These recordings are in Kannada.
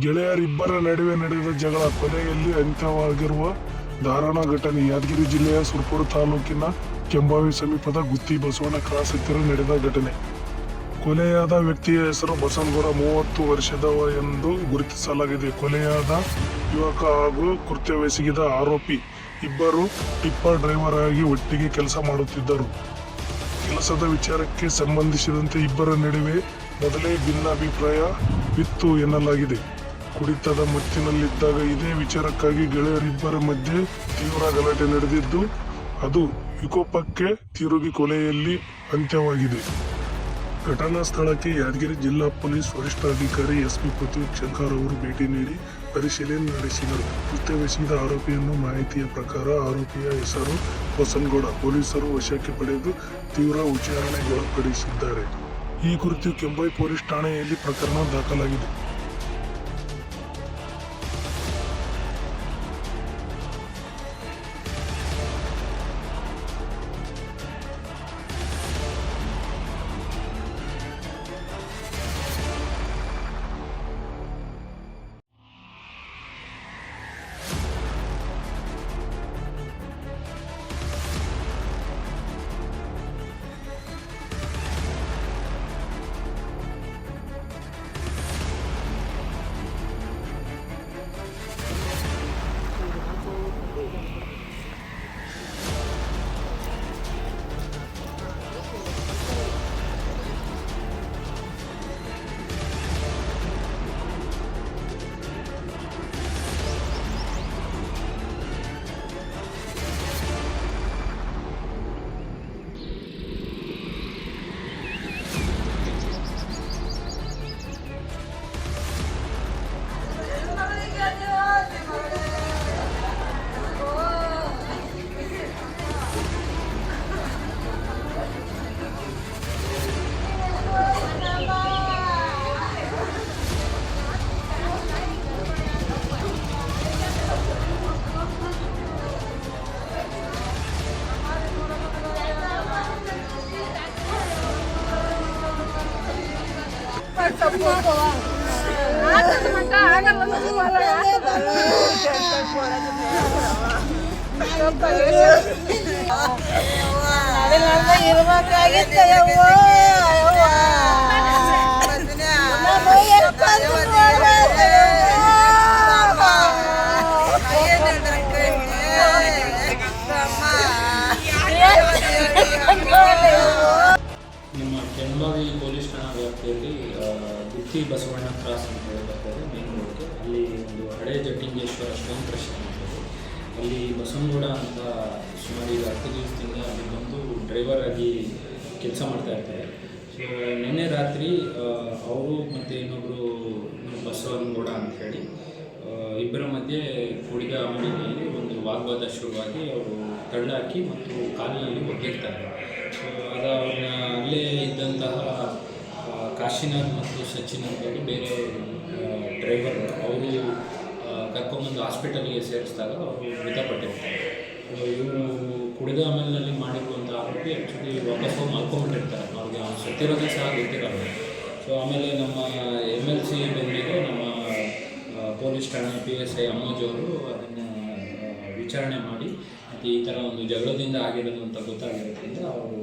ಗೆಳೆಯರಿಬ್ಬರ ನಡುವೆ ನಡೆದ ಜಗಳ ಕೊಲೆಯಲ್ಲಿ ಅಂತ್ಯವಾಗಿರುವ ದಾರುಣ ಘಟನೆ ಯಾದಗಿರಿ ಜಿಲ್ಲೆಯ ಸುರಪುರ ತಾಲೂಕಿನ ಕೆಂಬಾವಿ ಸಮೀಪದ ಗುತ್ತಿ ಬಸವಣ್ಣ ಕ್ರಾಸ್ ಹತ್ತಿರ ನಡೆದ ಘಟನೆ. ಕೊಲೆಯಾದ ವ್ಯಕ್ತಿಯ ಹೆಸರು ಬಸನಗೌಡ, 30 ವರ್ಷದವ ಎಂದು ಗುರುತಿಸಲಾಗಿದೆ. ಕೊಲೆಯಾದ ಯುವಕ ಹಾಗೂ ಕೃತ್ಯವೆಸಗಿದ ಆರೋಪಿ ಇಬ್ಬರು ಟಿಪ್ಪರ್ ಡ್ರೈವರ್ ಆಗಿ ಒಟ್ಟಿಗೆ ಕೆಲಸ ಮಾಡುತ್ತಿದ್ದರು. ಕೆಲಸದ ವಿಚಾರಕ್ಕೆ ಸಂಬಂಧಿಸಿದಂತೆ ಇಬ್ಬರ ನಡುವೆ ಮೊದಲೇ ಭಿನ್ನಾಭಿಪ್ರಾಯವಿತ್ತು ಎನ್ನಲಾಗಿದೆ. ಕುಡಿತದ ಮತ್ತಿನಲ್ಲಿದ್ದಾಗ ಇದೇ ವಿಚಾರಕ್ಕಾಗಿ ಗೆಳೆಯರಿಬ್ಬರ ಮಧ್ಯೆ ತೀವ್ರ ಗಲಾಟೆ ನಡೆದಿದ್ದು, ಅದು ವಿಕೋಪಕ್ಕೆ ತಿರುಗಿ ಕೊಲೆಯಲ್ಲಿ ಅಂತ್ಯವಾಗಿದೆ. ಘಟನಾ ಸ್ಥಳಕ್ಕೆ ಯಾದಗಿರಿ ಜಿಲ್ಲಾ ಪೊಲೀಸ್ ವರಿಷ್ಠಾಧಿಕಾರಿ ಎಸ್ಪಿ ಪೃಥ್ವಿ ಶಂಕರ್ ಅವರು ಭೇಟಿ ನೀಡಿ ಪರಿಶೀಲನೆ ನಡೆಸಿದರು. ಕೃತ್ಯವೆಸಗಿದ ಆರೋಪಿಯನ್ನು ಮಾಹಿತಿಯ ಪ್ರಕಾರ ಆರೋಪಿಯ ಹೆಸರು ಬಸನಗೌಡ. ಪೊಲೀಸರು ವಶಕ್ಕೆ ಪಡೆದು ತೀವ್ರ ವಿಚಾರಣೆಗೊಳಪಡಿಸಿದ್ದಾರೆ. ಈ ಕುರಿತು ಕೆಂಬಾವಿ ಪೊಲೀಸ್ ಠಾಣೆಯಲ್ಲಿ ಪ್ರಕರಣ ದಾಖಲಾಗಿದೆ. ನಿಮ್ಮ ಕೆಂಬಾವಿ ಪೊಲೀಸ್ ಠಾಣಾ ವ್ಯಾಪ್ತಿಯಲ್ಲಿ ಗುತ್ತಿ ಬಸವಣ್ಣ ಕ್ರಾಸ್ ಅಂತ ಹೇಳಿ ಬರ್ತದೆ ಮೇನ್ ರೋಡ್ಗೆ. ಅಲ್ಲಿ ಒಂದು ಹಳೆ ಜಟ್ಟಿಂಗೇಶ್ವರ ಸ್ಟೋನ್ ಕ್ರಷ್ ಅಂತೇಳಿ ಅಲ್ಲಿ ಬಸವನಗೌಡ ಅಂತ ಸುಮಾರು ಈಗ 10 ದಿವಸದಿಂದ ಅಲ್ಲಿ ಬಂದು ಡ್ರೈವರ್ ಆಗಿ ಕೆಲಸ ಮಾಡ್ತಾ ಇರ್ತಾರೆ. ಸೊ ನಿನ್ನೆ ರಾತ್ರಿ ಅವರು ಮತ್ತು ಇನ್ನೊಬ್ಬರು ಬಸವನಗೌಡ ಅಂತ ಹೇಳಿ ಇಬ್ಬರ ಮಧ್ಯೆ ಕುಡಿದ ಅಮಲಿನಲ್ಲಿ ಒಂದು ವಾಗ್ವಾದ ಶುರುವಾಗಿ ಅವರು ತಳ್ಳಾಕಿ ಮತ್ತು ಕಾಲಿನಲ್ಲಿ ಒಗ್ಗಿರ್ತಾರೆ. ಸೊ ಅದು ಅವ್ರನ್ನ ಅಲ್ಲೇ ಇದ್ದಂತಹ ಕಾಶಿನಾಥ್ ಮತ್ತು ಸಚಿನ್ ಅಂತೇಳಿ ಬೇರೆ ಡ್ರೈವರ್ ಅವರು ಕರ್ಕೊಂಬಂದು ಹಾಸ್ಪಿಟಲ್ಗೆ ಸೇರಿಸಿದಾಗ ಅವರು ಮೃತಪಟ್ಟಿರ್ತಾರೆ. ಇವರು ಕುಡಿದ ಆಮೇಲಿನಲ್ಲಿ ಮಾಡಿರುವಂಥ ಆರೋಪಿ ಆ್ಯಕ್ಚುಲಿ ವಾಪಸ್ ಹೋಗಿ ಮಲ್ಕೊಂಡ್ಬಿಟ್ಟಿರ್ತಾರೆ. ಅವ್ರಿಗೆ ಅವ್ನು ಸತ್ತಿರೋದೇ ಸಹ ಗೊತ್ತಿರಲ್ಲ. ಸೊ ಆಮೇಲೆ ನಮ್ಮ MLC ಬಂದಿದ್ದು ನಮ್ಮ ಪೊಲೀಸ್ ಠಾಣೆ PSI ಅಮ್ಮೋಜ್ ಅವರು ಅದನ್ನು ವಿಚಾರಣೆ ಮಾಡಿ ಮತ್ತು ಈ ಥರ ಒಂದು ಜಗಳದಿಂದ ಆಗಿರೋದು ಅಂತ ಗೊತ್ತಾಗಿರೋದ್ರಿಂದ ಅವರು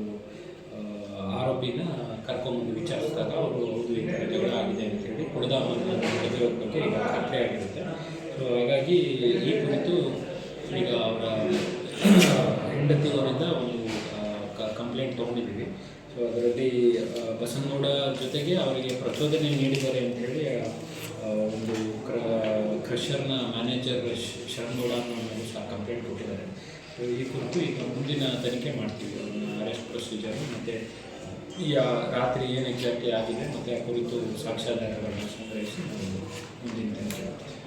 ಆರೋಪಿನ ಕರ್ಕೊಂಬಂದು ವಿಚಾರಿಸಿದಾಗ ಅವರು ಹೌದು ಈ ಥರ ಜಗಳ ಆಗಿದೆ ಅಂತೇಳಿ ಕುಡಿದ ಆಮೇಲೆ ನಡೆದಿರೋದ್ರ ಬಗ್ಗೆ ಈಗ ಖಾತ್ರಿ ಆಗಿರುತ್ತೆ. ಸೊ ಹಾಗಾಗಿ ಈ ಕುರಿತು ಈಗ ಅವರ ಹೆಂಡತಿಯವರಿಂದ ಒಂದು ಕಂಪ್ಲೇಂಟ್ ತೊಗೊಂಡಿದ್ದೀವಿ. ಸೊ ಅದರಲ್ಲಿ ಬಸನಗೌಡ ಜೊತೆಗೆ ಅವರಿಗೆ ಪ್ರಚೋದನೆ ನೀಡಿದ್ದಾರೆ ಅಂಥೇಳಿ ಒಂದು ಕ್ರಷರ್ನ ಮ್ಯಾನೇಜರ್ ಶರಣಗೌಡ ಅನ್ನೋದು ಸಹ ಕಂಪ್ಲೇಂಟ್ ಕೊಟ್ಟಿದ್ದಾರೆ. ಸೊ ಈ ಕುರಿತು ಈಗ ಮುಂದಿನ ತನಿಖೆ ಮಾಡ್ತೀವಿ. ಅವ್ರನ್ನ ಅರೆಸ್ಟ್ ಪ್ರೊಸೀಜರು ಮತ್ತು ರಾತ್ರಿ ಏನು ಎಕ್ಸಾಕ್ಟ್ಲಿ ಆಗಿದೆ ಮತ್ತು ಆ ಕುರಿತು ಸಾಕ್ಷ್ಯಾಧಾರಗಳನ್ನು ಸಂಗ್ರಹಿಸಿ ಮುಂದಿನ ತನಿಖೆ ಮಾಡ್ತೀವಿ.